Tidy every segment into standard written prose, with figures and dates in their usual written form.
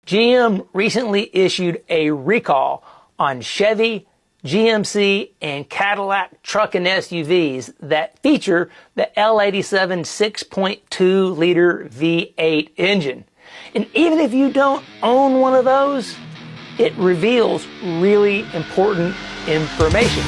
GM recently issued a recall on Chevy, GMC, and Cadillac truck and SUVs that feature the L87 6.2 liter V8 engine. And even if you don't own one of those, it reveals really important information.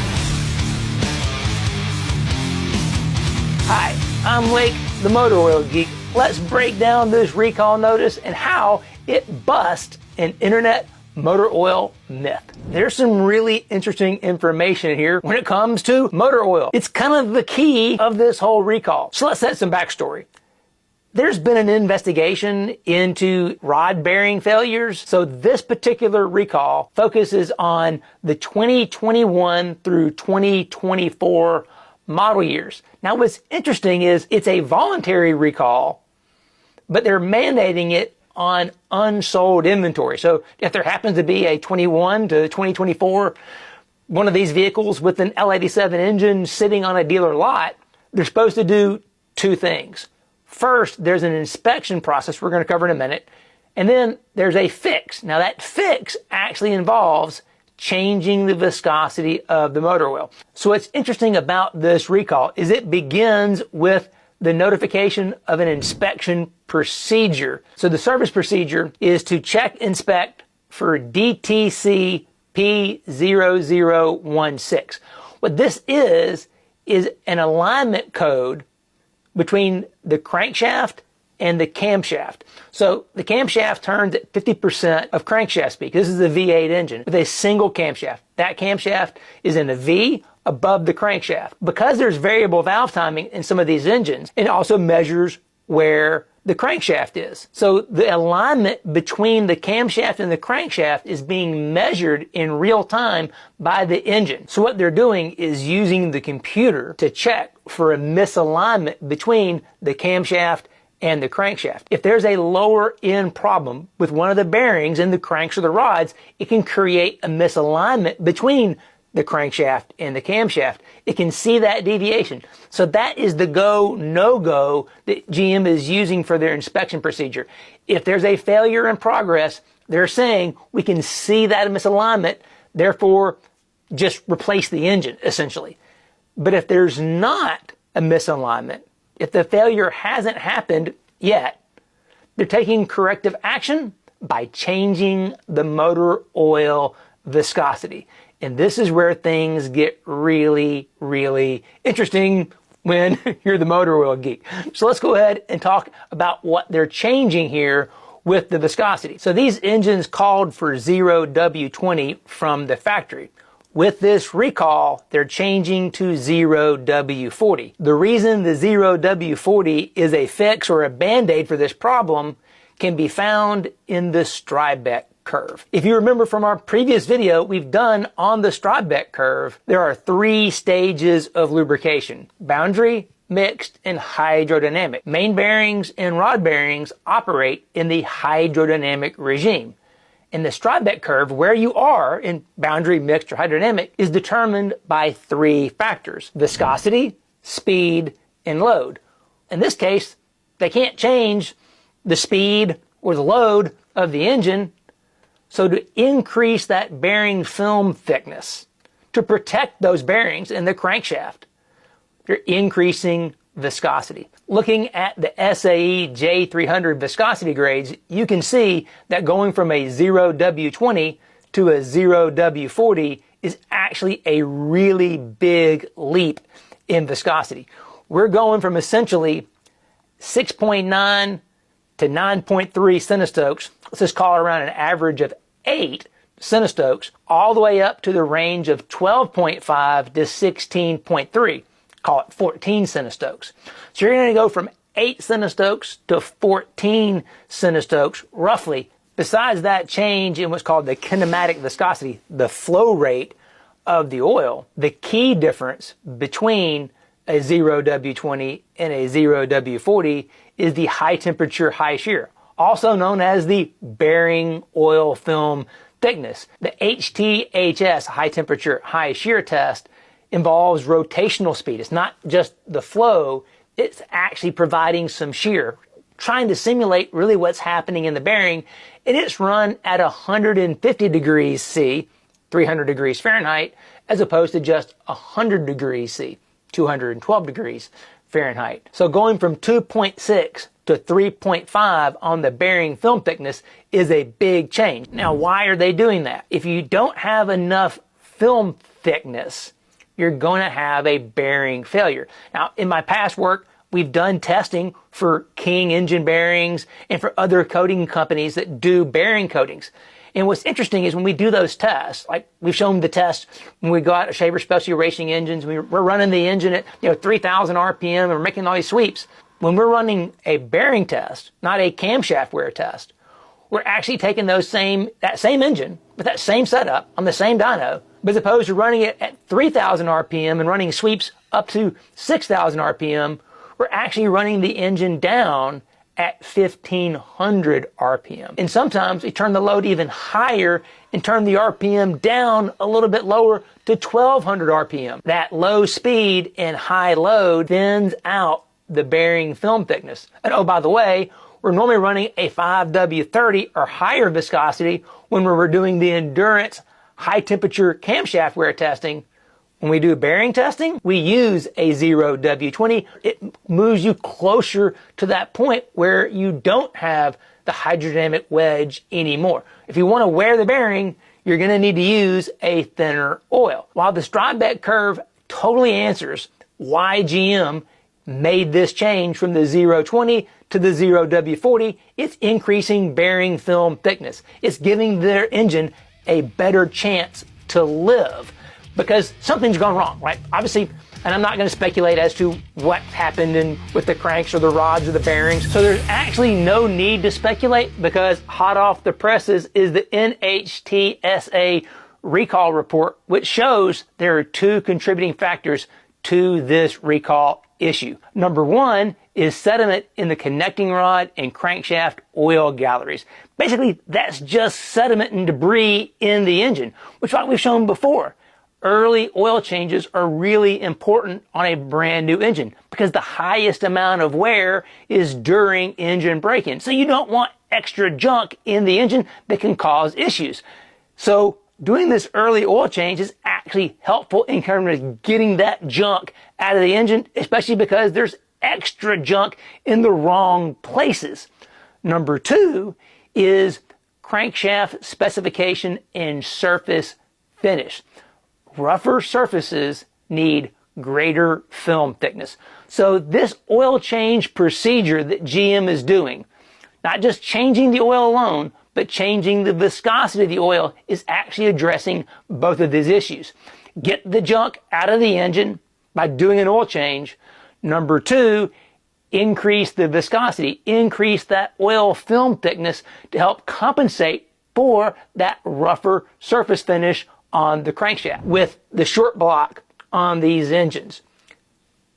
Hi, I'm Lake, the Motor Oil Geek. Let's break down this recall notice and how it busts an internet motor oil myth. There's some really interesting information here when it comes to motor oil. It's kind of the key of this whole recall. So let's set some backstory. There's been an investigation into rod bearing failures. So this particular recall focuses on the 2021 through 2024 model years. Now what's interesting is it's a voluntary recall, but they're mandating it on unsold inventory. So if there happens to be a 21 to 2024, one of these vehicles with an L87 engine sitting on a dealer lot, they're supposed to do two things. First, there's an inspection process we're going to cover in a minute, and then there's a fix. Now that fix actually involves changing the viscosity of the motor oil. So what's interesting about this recall is it begins with the notification of an inspection procedure. So the service procedure is to check, inspect for DTC P0016. What this is an alignment code between the crankshaft and the camshaft. So the camshaft turns at 50% of crankshaft speed. This is a V8 engine with a single camshaft. That camshaft is in a V above the crankshaft. Because there's variable valve timing in some of these engines, it also measures where the crankshaft is. So the alignment between the camshaft and the crankshaft is being measured in real time by the engine. So what they're doing is using the computer to check for a misalignment between the camshaft and the crankshaft. If there's a lower end problem with one of the bearings in the cranks or the rods, it can create a misalignment between the crankshaft and the camshaft. It can see that deviation. So that is the go, no-go that GM is using for their inspection procedure. If there's a failure in progress, they're saying we can see that misalignment, therefore just replace the engine, essentially. But if there's not a misalignment, if the failure hasn't happened yet, they're taking corrective action by changing the motor oil viscosity. And this is where things get really, really interesting when you're the motor oil geek. So let's go ahead and talk about what they're changing here with the viscosity. So these engines called for 0W20 from the factory. With this recall, they're changing to 0W40. The reason the 0W40 is a fix or a band-aid for this problem can be found in the Strybeck curve. If you remember from our previous video we've done on the Strybeck curve, there are three stages of lubrication: boundary, mixed, and hydrodynamic. Main bearings and rod bearings operate in the hydrodynamic regime. In the Strybeck curve, where you are in boundary, mixed, or hydrodynamic is determined by three factors: viscosity, speed, and load. In this case, they can't change the speed or the load of the engine. So to increase that bearing film thickness, to protect those bearings in the crankshaft, they're increasing viscosity. Looking at the SAE J300 viscosity grades, you can see that going from a 0W20 to a 0W40 is actually a really big leap in viscosity. We're going from essentially 6.9 to 9.3 centistokes, let's just call it around an average of 8 centistokes, all the way up to the range of 12.5 to 16.3, call it 14 centistokes. So you're going to go from 8 centistokes to 14 centistokes, roughly. Besides that change in what's called the kinematic viscosity, the flow rate of the oil, the key difference between a 0W20 and a 0W40 is the high temperature, high shear, also known as the bearing oil film thickness. The HTHS, high temperature, high shear test, involves rotational speed. It's not just the flow, it's actually providing some shear, trying to simulate really what's happening in the bearing, and it's run at 150 degrees C, 300 degrees Fahrenheit, as opposed to just 100 degrees C, 212 degrees Fahrenheit. So going from 2.6 to 3.5 on the bearing film thickness is a big change. Now, why are they doing that? If you don't have enough film thickness, you're going to have a bearing failure. Now, in my past work, we've done testing for King engine bearings and for other coating companies that do bearing coatings. And what's interesting is when we do those tests, like we've shown the test when we go out to Shaver Specialty Racing engines, we're running the engine at 3,000 RPM and we're making all these sweeps. When we're running a bearing test, not a camshaft wear test, we're actually taking that same engine with that same setup on the same dyno, but as opposed to running it at 3,000 RPM and running sweeps up to 6,000 RPM, we're actually running the engine down at 1,500 RPM. And sometimes we turn the load even higher and turn the RPM down a little bit lower to 1,200 RPM. That low speed and high load thins out the bearing film thickness. And oh, by the way, we're normally running a 5W30 or higher viscosity when we're doing the endurance high temperature camshaft wear testing. When we do bearing testing, we use a 0W20. It moves you closer to that point where you don't have the hydrodynamic wedge anymore. If you want to wear the bearing, you're going to need to use a thinner oil. While the Strybeck curve totally answers why GM made this change from the 020 to the 0W40, it's increasing bearing film thickness. It's giving their engine a better chance to live because something's gone wrong, right? Obviously, and I'm not going to speculate as to what happened with the cranks or the rods or the bearings. So there's actually no need to speculate because hot off the presses is the NHTSA recall report, which shows there are two contributing factors to this recall issue. Number one is sediment in the connecting rod and crankshaft oil galleries. Basically, that's just sediment and debris in the engine, which like we've shown before. Early oil changes are really important on a brand new engine because the highest amount of wear is during engine break-in. So you don't want extra junk in the engine that can cause issues. So doing this early oil change is actually helpful in terms of getting that junk out of the engine, especially because there's extra junk in the wrong places. Number two is crankshaft specification and surface finish. Rougher surfaces need greater film thickness. So this oil change procedure that GM is doing, not just changing the oil alone, but changing the viscosity of the oil, is actually addressing both of these issues. Get the junk out of the engine by doing an oil change. Number two, increase the viscosity, increase that oil film thickness to help compensate for that rougher surface finish on the crankshaft. With the short block on these engines,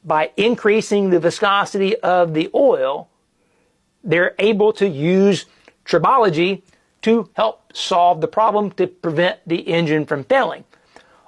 by increasing the viscosity of the oil, they're able to use tribology to help solve the problem to prevent the engine from failing.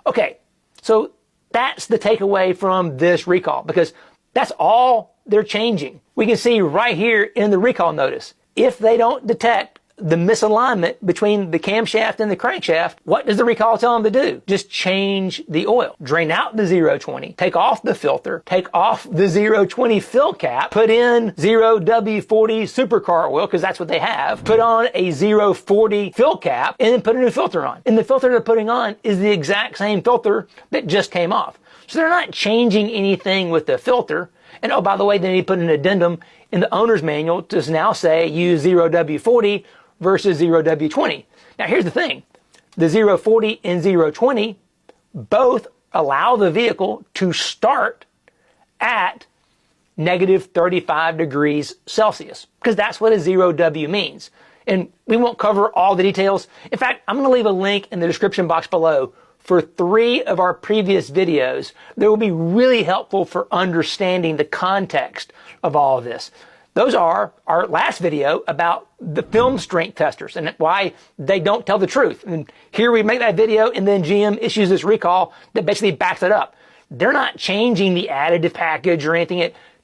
Okay, so that's the takeaway from this recall because that's all they're changing. We can see right here in the recall notice, if they don't detect the misalignment between the camshaft and the crankshaft, what does the recall tell them to do? Just change the oil. Drain out the 020, take off the filter, take off the 020 fill cap, put in 0W40 supercar oil, because that's what they have, put on a 040 fill cap, and then put a new filter on. And the filter they're putting on is the exact same filter that just came off. So they're not changing anything with the filter. And oh, by the way, they need to put an addendum in the owner's manual to now say use 0W40 versus 0W20. Now here's the thing. The 040 and 020 both allow the vehicle to start at negative 35 degrees Celsius, because that's what a 0W means. And we won't cover all the details. In fact, I'm going to leave a link in the description box below for 3 of our previous videos that will be really helpful for understanding the context of all of this. Those are our last video about the film strength testers and why they don't tell the truth. And here we make that video and then GM issues this recall that basically backs it up. They're not changing the additive package or anything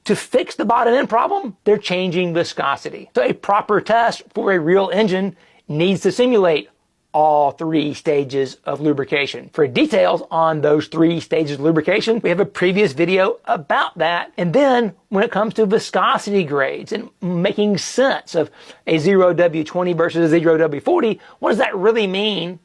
To fix the bottom end problem, they're changing viscosity. So a proper test for a real engine needs to simulate all 3 stages of lubrication. For details on those 3 stages of lubrication, we have a previous video about that. And then when it comes to viscosity grades and making sense of a 0W20 versus a 0W40, what does that really mean?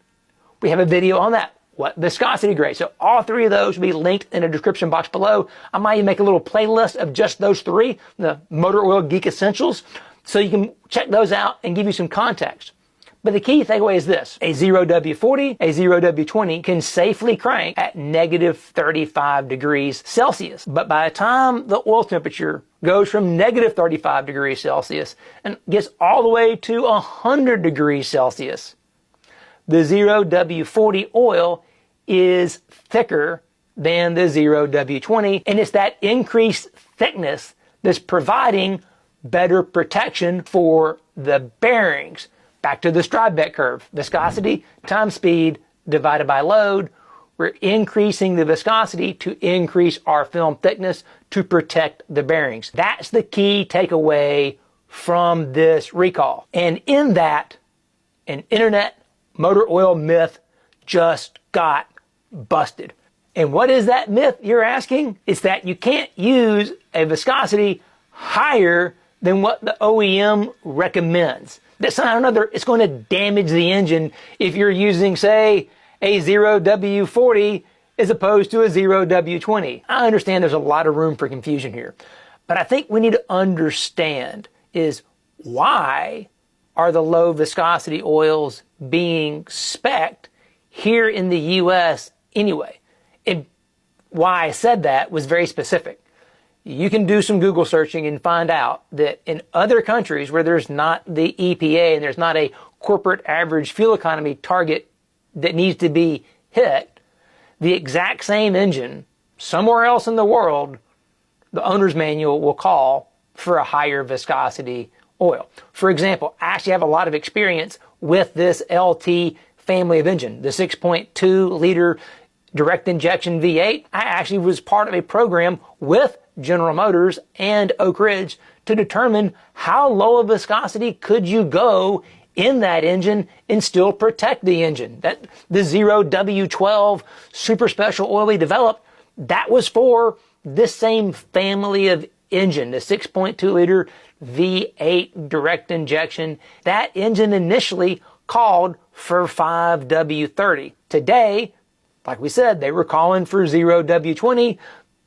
We have a video on that. What viscosity grade? So all 3 of those will be linked in a description box below. I might even make a little playlist of just those 3, the Motor Oil Geek Essentials, so you can check those out and give you some context. But the key takeaway is this: a 0W40, a 0W20 can safely crank at negative 35 degrees Celsius. But by the time the oil temperature goes from negative 35 degrees Celsius and gets all the way to 100 degrees Celsius, the 0W40 oil is thicker than the 0W20, and it's that increased thickness that's providing better protection for the bearings. Back to the Strybeck curve. Viscosity times speed divided by load. We're increasing the viscosity to increase our film thickness to protect the bearings. That's the key takeaway from this recall. And in that, an internet motor oil myth just got busted. And what is that myth, you're asking? It's that you can't use a viscosity higher than what the OEM recommends. That somehow or another, it's going to damage the engine if you're using, say, a 0W40 as opposed to a 0W20. I understand there's a lot of room for confusion here, but I think we need to understand is why are the low viscosity oils being spec'd here in the US anyway? And why I said that was very specific. You can do some Google searching and find out that in other countries where there's not the EPA and there's not a corporate average fuel economy target that needs to be hit, the exact same engine somewhere else in the world, the owner's manual will call for a higher viscosity oil. For example, I actually have a lot of experience with this LT family of engine, the 6.2 liter direct injection V8. I actually was part of a program with General Motors and Oak Ridge to determine how low a viscosity could you go in that engine and still protect the engine. That the 0W12 super special oil we developed, that was for this same family of engine, the 6.2 liter V8 direct injection. That engine initially called for 5W30. Today, like we said, they were calling for 0W20,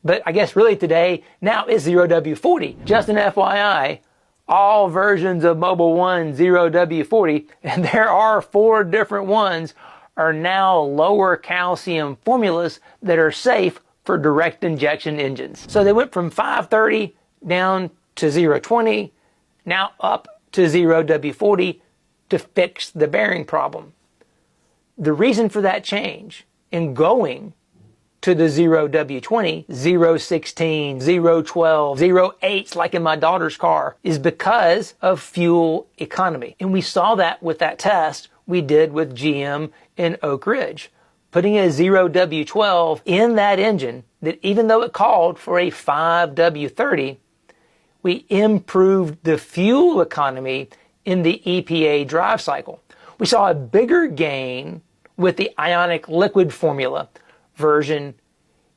but I guess really today, now it's 0W40. Just an FYI, all versions of Mobil 1 0W40, and there are 4 different ones, are now lower calcium formulas that are safe for direct injection engines. So they went from 530 down to 020, now up to 0W40 to fix the bearing problem. The reason for that change in going to the 0W20, 016, 012, 08s like in my daughter's car is because of fuel economy. And we saw that with that test we did with GM and Oak Ridge. Putting a 0W12 in that engine that even though it called for a 5W30, we improved the fuel economy in the EPA drive cycle. We saw a bigger gain with the ionic liquid formula version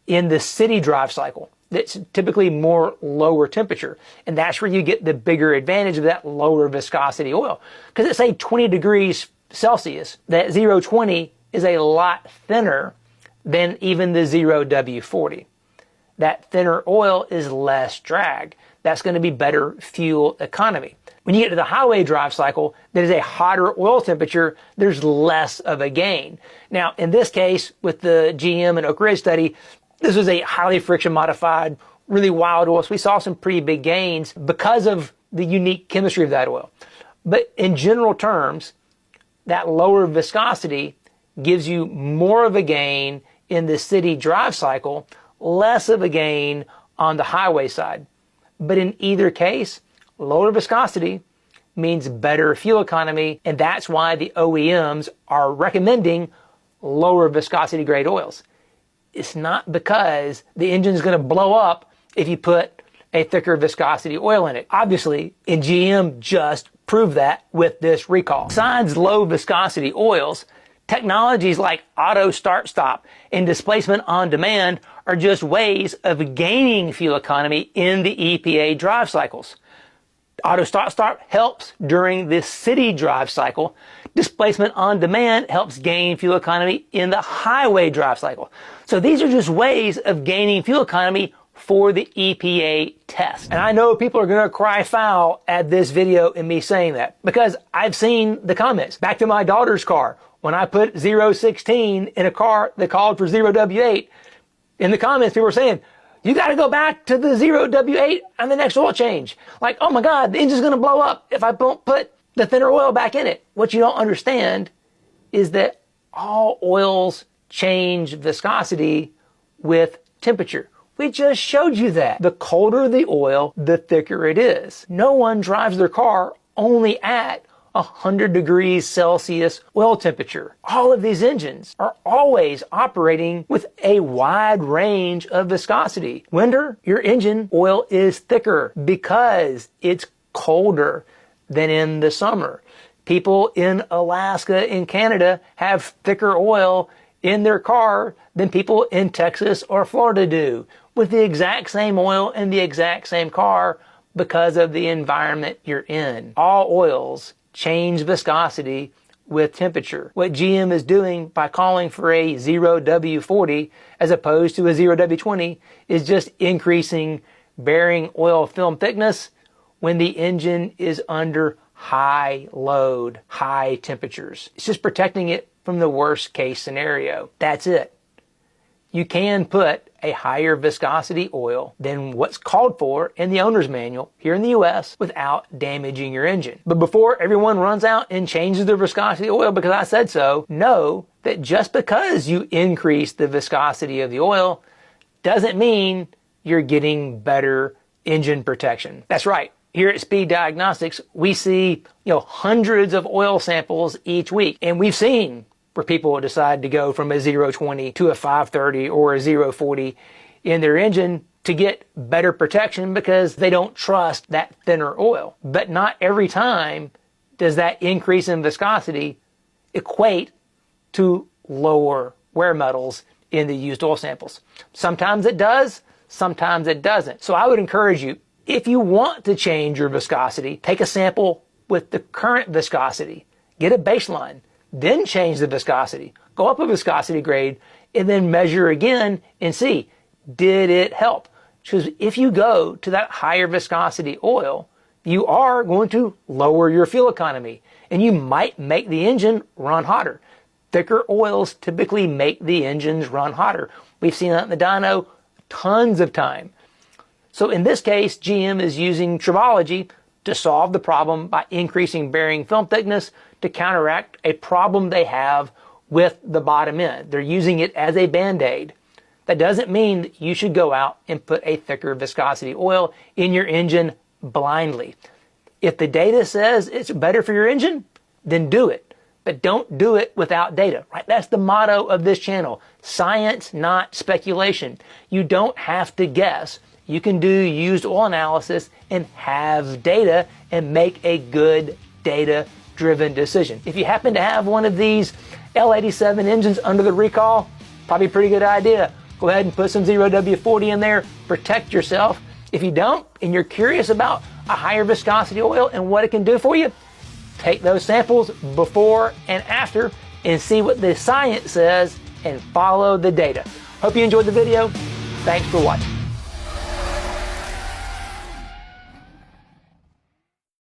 in the city drive cycle that's typically more lower temperature. And that's where you get the bigger advantage of that lower viscosity oil. Because at say 20 degrees Celsius, that 020 is a lot thinner than even the 0W40. That thinner oil is less drag. That's going to be better fuel economy. When you get to the highway drive cycle, that is a hotter oil temperature, there's less of a gain. Now, in this case, with the GM and Oak Ridge study, this was a highly friction modified, really wild oil. So we saw some pretty big gains because of the unique chemistry of that oil. But in general terms, that lower viscosity gives you more of a gain in the city drive cycle, less of a gain on the highway side. But in either case, lower viscosity means better fuel economy, and that's why the OEMs are recommending lower viscosity grade oils. It's not because the engine is going to blow up if you put a thicker viscosity oil in it. Obviously, and GM just proved that with this recall. Besides low viscosity oils, technologies like auto start-stop and displacement on demand are just ways of gaining fuel economy in the EPA drive cycles. Auto start-stop helps during the city drive cycle. Displacement on demand helps gain fuel economy in the highway drive cycle. So these are just ways of gaining fuel economy for the EPA test. And I know people are going to cry foul at this video and me saying that because I've seen the comments. Back to my daughter's car, when I put 016 in a car that called for 0W8, in the comments people were saying, you got to go back to the 0W8 on the next oil change. Like, oh my God, the engine's going to blow up if I don't put the thinner oil back in it. What you don't understand is that all oils change viscosity with temperature. We just showed you that. The colder the oil, the thicker it is. No one drives their car only at 100 degrees Celsius oil temperature. All of these engines are always operating with a wide range of viscosity. Winter, your engine oil is thicker because it's colder than in the summer. People in Alaska and Canada have thicker oil in their car than people in Texas or Florida do, with the exact same oil in the exact same car because of the environment you're in. All oils change viscosity with temperature. What GM is doing by calling for a 0W40 as opposed to a 0W20 is just increasing bearing oil film thickness when the engine is under high load, high temperatures. It's just protecting it from the worst case scenario. That's it. You can put a higher viscosity oil than what's called for in the owner's manual here in the US without damaging your engine. But before everyone runs out and changes their viscosity oil because I said so, know that just because you increase the viscosity of the oil doesn't mean you're getting better engine protection. That's right. Here at Speed Diagnostics, we see, hundreds of oil samples each week, and we've seen where people decide to go from a 020 to a 530 or a 040 in their engine to get better protection because they don't trust that thinner oil. But not every time does that increase in viscosity equate to lower wear metals in the used oil samples. Sometimes it does, sometimes it doesn't. So I would encourage you, if you want to change your viscosity, take a sample with the current viscosity, get a baseline, then change the viscosity, go up a viscosity grade, and then measure again and see, did it help? Because if you go to that higher viscosity oil, you are going to lower your fuel economy, and you might make the engine run hotter. Thicker oils typically make the engines run hotter. We've seen that in the dyno tons of time. So in this case, GM is using tribology to solve the problem by increasing bearing film thickness to counteract a problem they have with the bottom end. They're using it as a Band-Aid. That doesn't mean that you should go out and put a thicker viscosity oil in your engine blindly. If the data says it's better for your engine, then do it. But don't do it without data, right? That's the motto of this channel. Science, not speculation. You don't have to guess. You can do used oil analysis and have data and make a good data-driven decision. If you happen to have one of these L87 engines under the recall, probably a pretty good idea. Go ahead and put some 0W40 in there, protect yourself. If you don't, and you're curious about a higher viscosity oil and what it can do for you, take those samples before and after and see what the science says and follow the data. Hope you enjoyed the video. Thanks for watching.